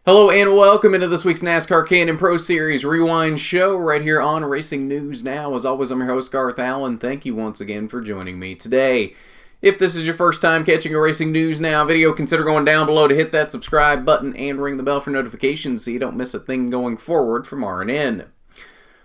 Hello and welcome into this week's NASCAR K&N Pro Series Rewind show right here on Racing News Now. As always, I'm your host, Garth Allen. Thank you once again for joining me today. If this is your first time catching a Racing News Now video, consider going down below to hit that subscribe button and ring the bell for notifications so you don't miss a thing going forward from R&N.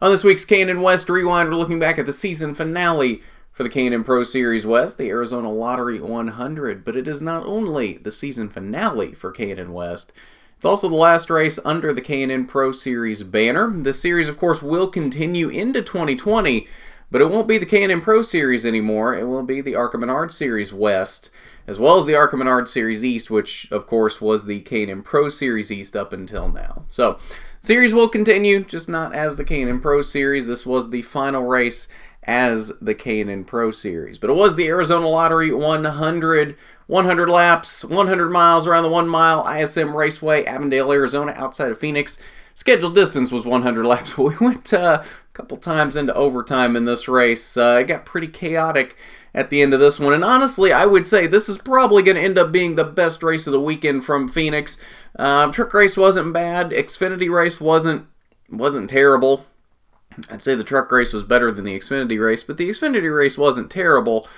On this week's K&N West Rewind, we're looking back at the season finale for the K&N Pro Series West, the Arizona Lottery 100. But it is not only the season finale for K&N West, it's also the last race under the K&N Pro Series banner. The series, of course, will continue into 2020, but it won't be the K&N Pro Series anymore. It will be the ARCA Menard Series West, as well as the ARCA Menard Series East, which, of course, was the K&N Pro Series East up until now. So, the series will continue, just not as the K&N Pro Series. This was the final race as the K&N Pro Series. But it was the Arizona Lottery 100 laps, 100 miles around the 1 mile, ISM Raceway, Avondale, Arizona, outside of Pheonix. Scheduled distance was 100 laps, but we went a couple times into overtime in this race. It got pretty chaotic at the end of this one, and honestly, I would say this is probably going to end up being the best race of the weekend from Pheonix. Truck race wasn't bad. Xfinity race wasn't terrible. I'd say the truck race was better than the Xfinity race, but the Xfinity race wasn't terrible.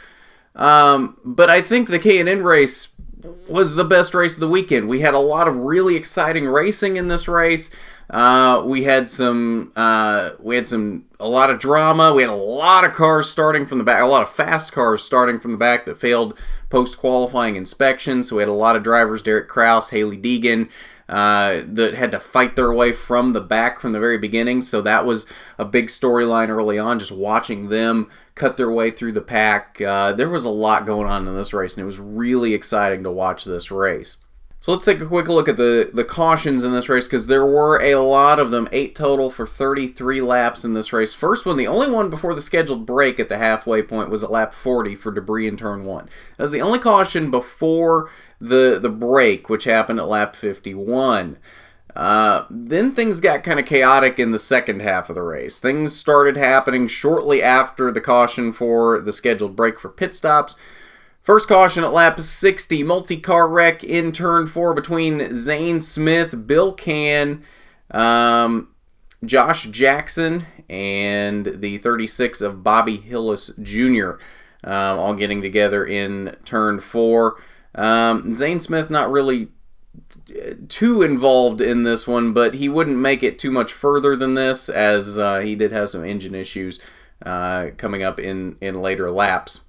But I think the K&N race was the best race of the weekend. We had a lot of really exciting racing in this race. We had a lot of drama. We had a lot of cars starting from the back, a lot of fast cars starting from the back that failed post-qualifying inspection. So we had a lot of drivers, Derek Kraus, Haley Deegan, that had to fight their way from the back from the very beginning. So that was a big storyline early on, just watching them cut their way through the pack. There was a lot going on in this race, and it was really exciting to watch this race. So let's take a quick look at the cautions in this race, because there were a lot of them, 8 total for 33 laps in this race. First one, the only one before the scheduled break at the halfway point, was at lap 40 for debris in turn 1. That was the only caution before the break, which happened at lap 51. Then things got kind of chaotic in the second half of the race. Things started happening shortly after the caution for the scheduled break for pit stops. First caution at lap 60, multi-car wreck in turn 4 between Zane Smith, Bill Cann, Josh Jackson, and the 36 of Bobby Hillis Jr., all getting together in turn 4. Zane Smith not really too involved in this one, but he wouldn't make it too much further than this, as he did have some engine issues coming up in later laps.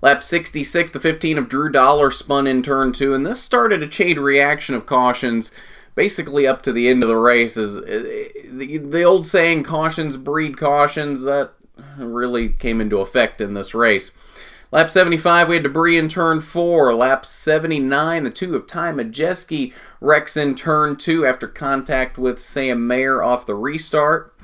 Lap 66, the 15 of Drew Dollar spun in turn 2, and this started a chain reaction of cautions basically up to the end of the race. As the old saying, cautions breed cautions, that really came into effect in this race. Lap 75, we had debris in turn 4. Lap 79, the 2 of Ty Majeski wrecks in turn 2 after contact with Sam Mayer off the restart.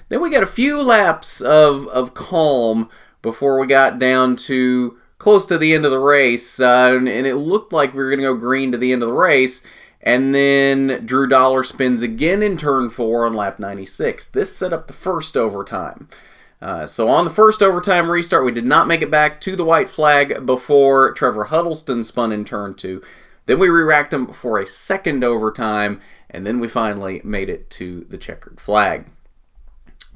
Then we got a few laps of calm before we got down to close to the end of the race, and it looked like we were going to go green to the end of the race, and then Drew Dollar spins again in turn 4 on lap 96. This set up the first overtime. So on the first overtime restart, we did not make it back to the white flag before Trevor Huddleston spun in turn 2. Then we re-racked him for a second overtime, and then we finally made it to the checkered flag.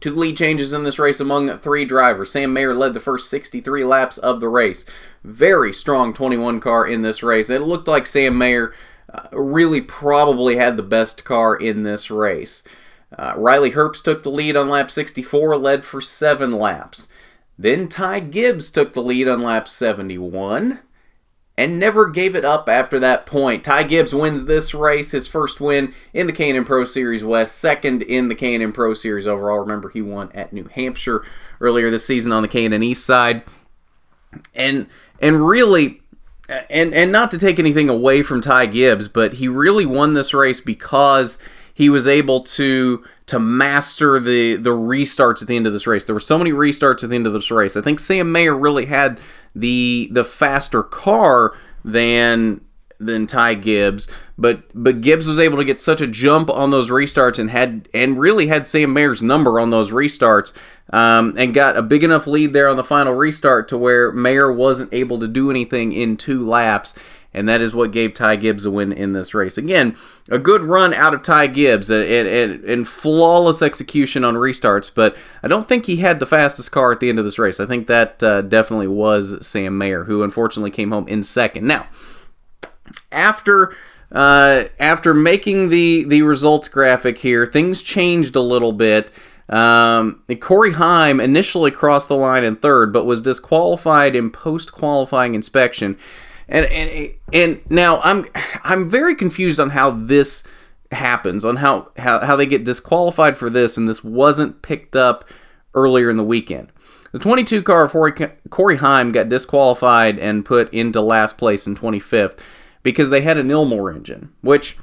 2 lead changes in this race among 3 drivers. Sam Mayer led the first 63 laps of the race. Very strong 21 car in this race. It looked like Sam Mayer really probably had the best car in this race. Riley Herbst took the lead on lap 64, led for 7 laps. Then Ty Gibbs took the lead on lap 71 and never gave it up after that point. Ty Gibbs wins this race, his first win in the K&N Pro Series West, second in the K&N Pro Series overall. Remember, he won at New Hampshire earlier this season on the K&N East side. And really, and not to take anything away from Ty Gibbs, but he really won this race because he was able to master the restarts at the end of this race. There were so many restarts at the end of this race. I think Sam Mayer really had the faster car than than Ty Gibbs, but Gibbs was able to get such a jump on those restarts and really had Sam Mayer's number on those restarts, and got a big enough lead there on the final restart to where Mayer wasn't able to do anything in 2 laps. And that is what gave Ty Gibbs a win in this race. Again, a good run out of Ty Gibbs and flawless execution on restarts, but I don't think he had the fastest car at the end of this race. I think that definitely was Sam Mayer, who unfortunately came home in second. Now, after making the results graphic here, things changed a little bit. Corey Heim initially crossed the line in third, but was disqualified in post-qualifying inspection. And now I'm very confused on how this happens, on how they get disqualified for this, and this wasn't picked up earlier in the weekend. The 22 car of Corey Heim got disqualified and put into last place in 25th because they had an Ilmor engine, which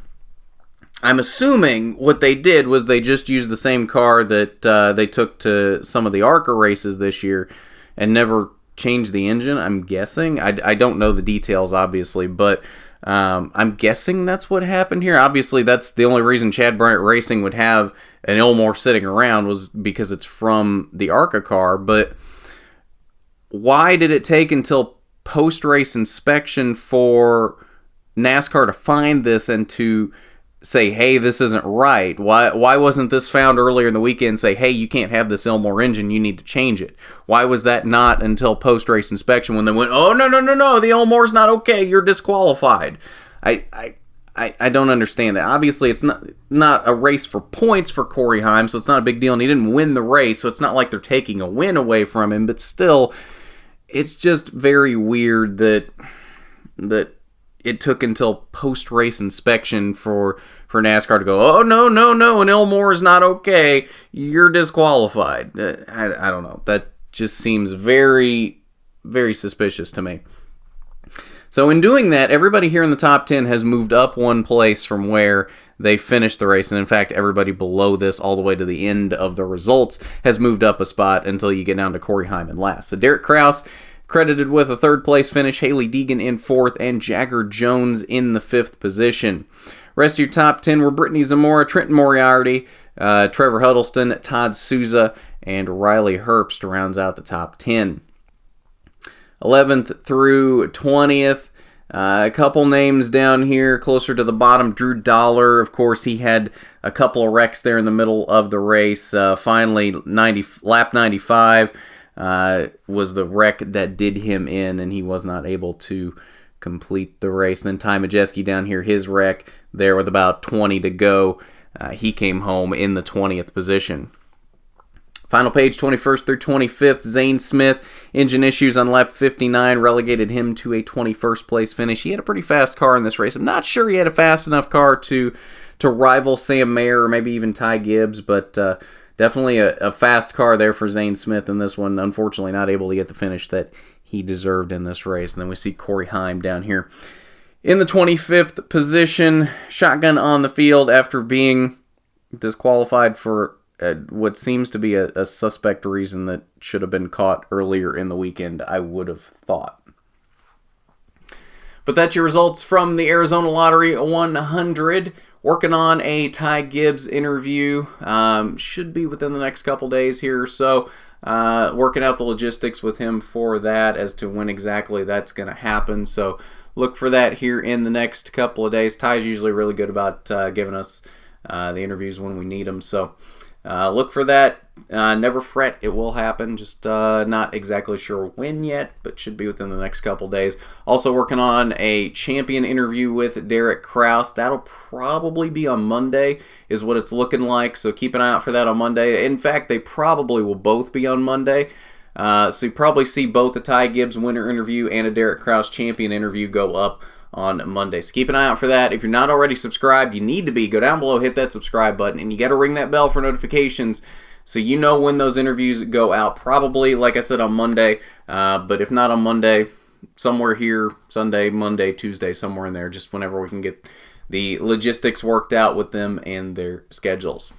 I'm assuming what they did was they just used the same car that they took to some of the ARCA races this year and never changed the engine, I'm guessing. I don't know the details, obviously, but I'm guessing that's what happened here. Obviously, that's the only reason Chad Bryant Racing would have an Ilmor sitting around was because it's from the ARCA car, but why did it take until post-race inspection for NASCAR to find this and to say, hey, this isn't right? Why wasn't this found earlier in the weekend and say, hey, you can't have this Ilmor engine, you need to change it? Why was that not until post-race inspection when they went, oh, no, the Ilmor's not okay, you're disqualified? I don't understand that. Obviously, it's not a race for points for Corey Heim, so it's not a big deal, and he didn't win the race, so it's not like they're taking a win away from him, but still, it's just very weird that it took until post-race inspection for NASCAR to go, oh, no, an Ilmor is not okay, you're disqualified. I don't know. That just seems very, very suspicious to me. So in doing that, everybody here in the top 10 has moved up one place from where they finished the race, and in fact, everybody below this all the way to the end of the results has moved up a spot until you get down to Corey Heim in last. So Derek Kraus credited with a third place finish, Haley Deegan in fourth, and Jagger Jones in the fifth position. Rest of your top 10 were Brittany Zamora, Trenton Moriarty, Trevor Huddleston, Todd Souza, and Riley Herbst rounds out the top 10. 11th through 20th, a couple names down here closer to the bottom. Drew Dollar, of course, he had a couple of wrecks there in the middle of the race. Finally, lap 95 was the wreck that did him in, and he was not able to complete the race. And then Ty Majeski down here, his wreck there with about 20 to go. He came home in the 20th position. Final page, 21st through 25th, Zane Smith, engine issues on lap 59 relegated him to a 21st place finish. He had a pretty fast car in this race. I'm not sure he had a fast enough car to rival Sam Mayer or maybe even Ty Gibbs, but definitely a fast car there for Zane Smith in this one. Unfortunately, not able to get the finish that he deserved in this race. And then we see Corey Heim down here in the 25th position, shotgun on the field after being disqualified for what seems to be a suspect reason that should have been caught earlier in the weekend, I would have thought. But that's your results from the Arizona Lottery 100. Working on a Ty Gibbs interview. Should be within the next couple days here or so. Working out the logistics with him for that as to when exactly that's going to happen. So look for that here in the next couple of days. Ty's usually really good about giving us the interviews when we need them. So look for that. Never fret, it will happen. Just not exactly sure when yet, but should be within the next couple days. Also working on a champion interview with Derek Kraus. That'll probably be on Monday, is what it's looking like. So keep an eye out for that on Monday. In fact, they probably will both be on Monday. So you probably see both a Ty Gibbs winner interview and a Derek Kraus champion interview go up on Monday. So keep an eye out for that. If you're not already subscribed, you need to be. Go down below, hit that subscribe button, and you got to ring that bell for notifications so you know when those interviews go out. Probably, like I said, on Monday, but if not on Monday, somewhere here, Sunday, Monday, Tuesday, somewhere in there, just whenever we can get the logistics worked out with them and their schedules.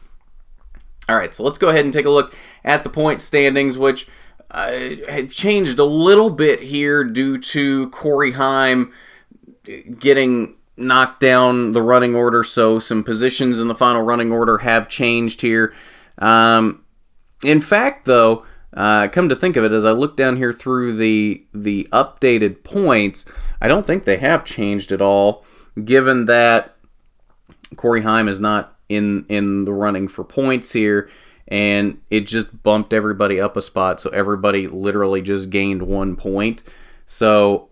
All right, so let's go ahead and take a look at the point standings, which had changed a little bit here due to Corey Heim getting knocked down the running order, so some positions in the final running order have changed here. In fact, though, come to think of it, as I look down here through the updated points, I don't think they have changed at all, given that Corey Heim is not in the running for points here, and it just bumped everybody up a spot, so everybody literally just gained 1 point. So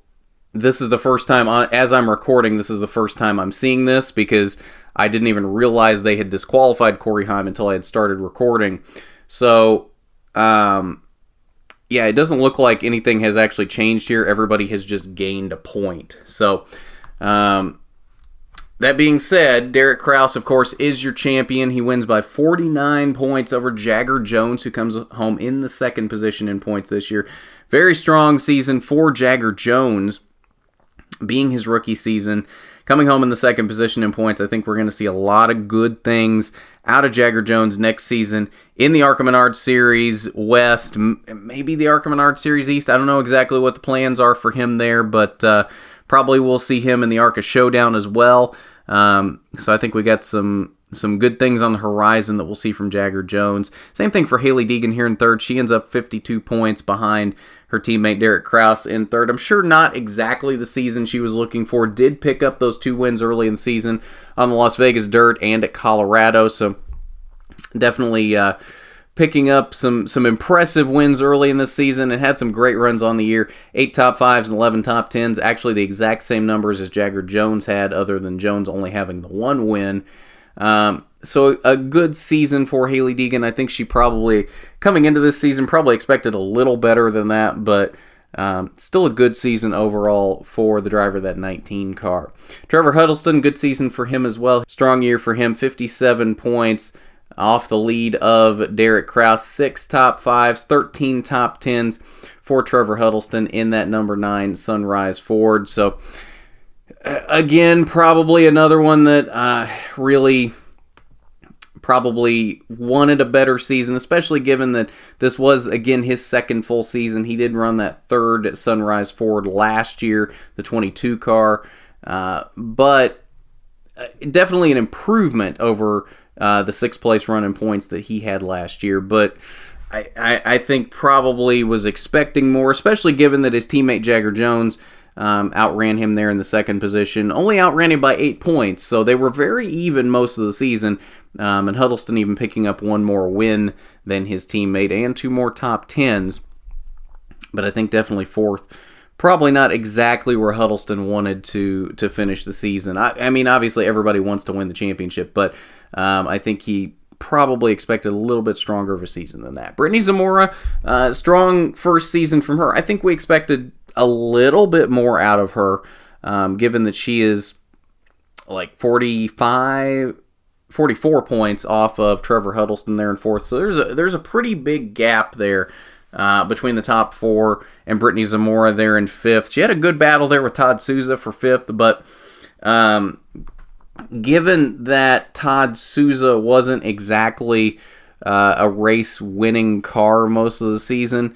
this is the first time, as I'm recording, this is the first time I'm seeing this, because I didn't even realize they had disqualified Corey Heim until I had started recording. So, yeah, it doesn't look like anything has actually changed here. Everybody has just gained a point. So, that being said, Derek Kraus, of course, is your champion. He wins by 49 points over Jagger Jones, who comes home in the second position in points this year. Very strong season for Jagger Jones, being his rookie season. Coming home in the second position in points, I think we're going to see a lot of good things out of Jagger Jones next season in the ARCA Menard Series West, maybe the ARCA Menard Series East. I don't know exactly what the plans are for him there, but probably we'll see him in the ARCA Showdown as well. So I think we got some good things on the horizon that we'll see from Jagger Jones. Same thing for Hailie Deegan here in third. She ends up 52 points behind her teammate Derek Kraus in third. I'm sure not exactly the season she was looking for. Did pick up those 2 wins early in the season on the Las Vegas Dirt and at Colorado. So definitely picking up some impressive wins early in this season, and had some great runs on the year. 8 top 5s and 11 top 10s. Actually the exact same numbers as Jagger Jones had, other than Jones only having the 1 win. So a good season for Hailie Deegan. I think she probably, coming into this season, probably expected a little better than that, but still a good season overall for the driver of that 19 car. Trevor Huddleston, good season for him as well. Strong year for him, 57 points off the lead of Derek Kraus. 6 top 5s, 13 top 10s for Trevor Huddleston in that number 9 Sunrise Ford. So again, probably another one that really probably wanted a better season, especially given that this was, again, his second full season. He did run that 3rd Sunrise Ford last year, the 22 car, but definitely an improvement over the 6th place run in points that he had last year. But I think probably was expecting more, especially given that his teammate Jagger Jones outran him there in the second position. Only outran him by 8 points, so they were very even most of the season. And Huddleston even picking up 1 more win than his teammate and 2 more top 10s. But I think definitely 4th. Probably not exactly where Huddleston wanted to finish the season. I mean, obviously everybody wants to win the championship, but I think he probably expected a little bit stronger of a season than that. Brittany Zamora, strong first season from her. I think we expected a little bit more out of her, given that she is like 44 points off of Trevor Huddleston there in 4th. So there's a pretty big gap there between the top 4 and Brittany Zamora there in 5th. She had a good battle there with Todd Souza for 5th, but given that Todd Souza wasn't exactly a race-winning car most of the season,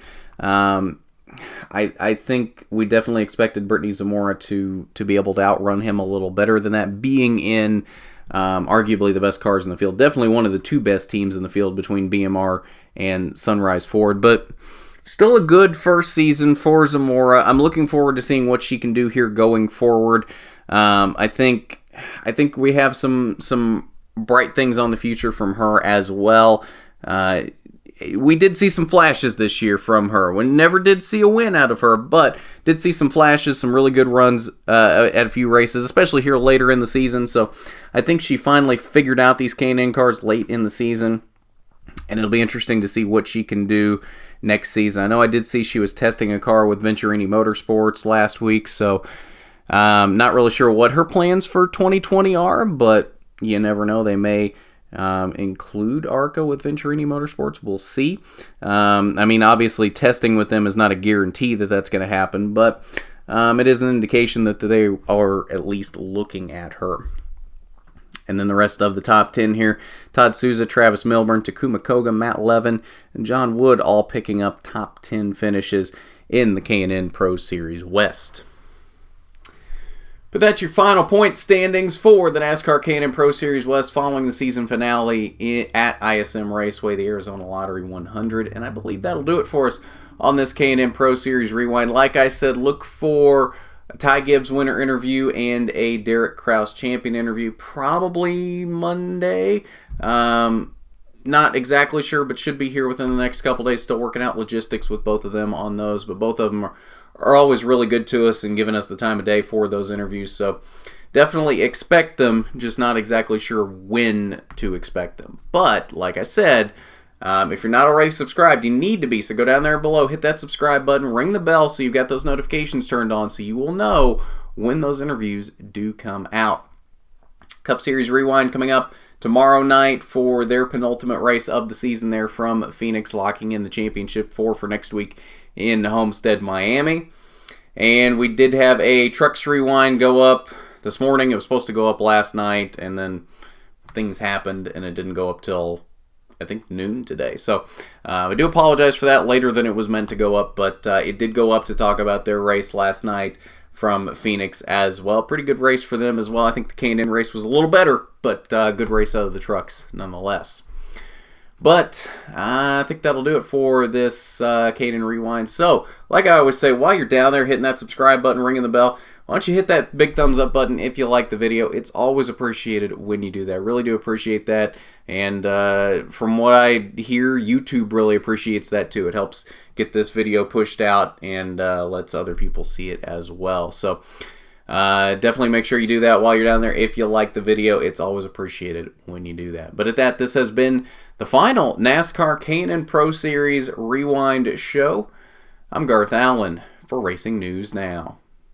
I think we definitely expected Brittany Zamora to be able to outrun him a little better than that, being in arguably the best cars in the field. Definitely one of the 2 best teams in the field between BMR and Sunrise Ford, but still a good first season for Zamora. I'm looking forward to seeing what she can do here going forward. I think we have some bright things on the future from her as well. We did see some flashes this year from her. We never did see a win out of her, but did see some flashes, some really good runs at a few races, especially here later in the season. So I think she finally figured out these K&N cars late in the season, and it'll be interesting to see what she can do next season. I know I did see she was testing a car with Venturini Motorsports last week, so not really sure what her plans for 2020 are, but you never know. They may include ARCA with Venturini Motorsports. We'll see. I mean, obviously, testing with them is not a guarantee that that's going to happen, but it is an indication that they are at least looking at her. And then the rest of the top 10 here, Todd Souza, Travis Milburn, Takuma Koga, Matt Levin, and John Wood all picking up top 10 finishes in the K&N Pro Series West. But that's your final point standings for the NASCAR K&N Pro Series West following the season finale at ISM Raceway, the Arizona Lottery 100. And I believe that'll do it for us on this K&N Pro Series Rewind. Like I said, look for a Ty Gibbs winner interview and a Derek Kraus champion interview probably Monday. Not exactly sure, but should be here within the next couple days. Still working out logistics with both of them on those, but both of them are always really good to us and giving us the time of day for those interviews. So definitely expect them, just not exactly sure when to expect them. But like I said, if you're not already subscribed, you need to be. So go down there below, hit that subscribe button, ring the bell so you've got those notifications turned on so you will know when those interviews do come out. Cup Series Rewind coming up tomorrow night for their penultimate race of the season there from Pheonix, locking in the championship for next week in Homestead, Miami. And we did have a Trucks Rewind go up this morning. It was supposed to go up last night, and then things happened, and it didn't go up till, I think, noon today. So I do apologize for that, later than it was meant to go up, but it did go up to talk about their race last night from Pheonix as well. Pretty good race for them as well. I think the K&N race was a little better, but good race out of the trucks nonetheless. But I think that'll do it for this K&N Rewind. So, like I always say, while you're down there hitting that subscribe button, ringing the bell, why don't you hit that big thumbs up button if you like the video. It's always appreciated when you do that. Really do appreciate that. And from what I hear, YouTube really appreciates that too. It helps get this video pushed out and lets other people see it as well. So definitely make sure you do that while you're down there. If you like the video, it's always appreciated when you do that. But at that, this has been the final NASCAR K&N Pro Series Rewind show. I'm Garth Allen for Racing News Now.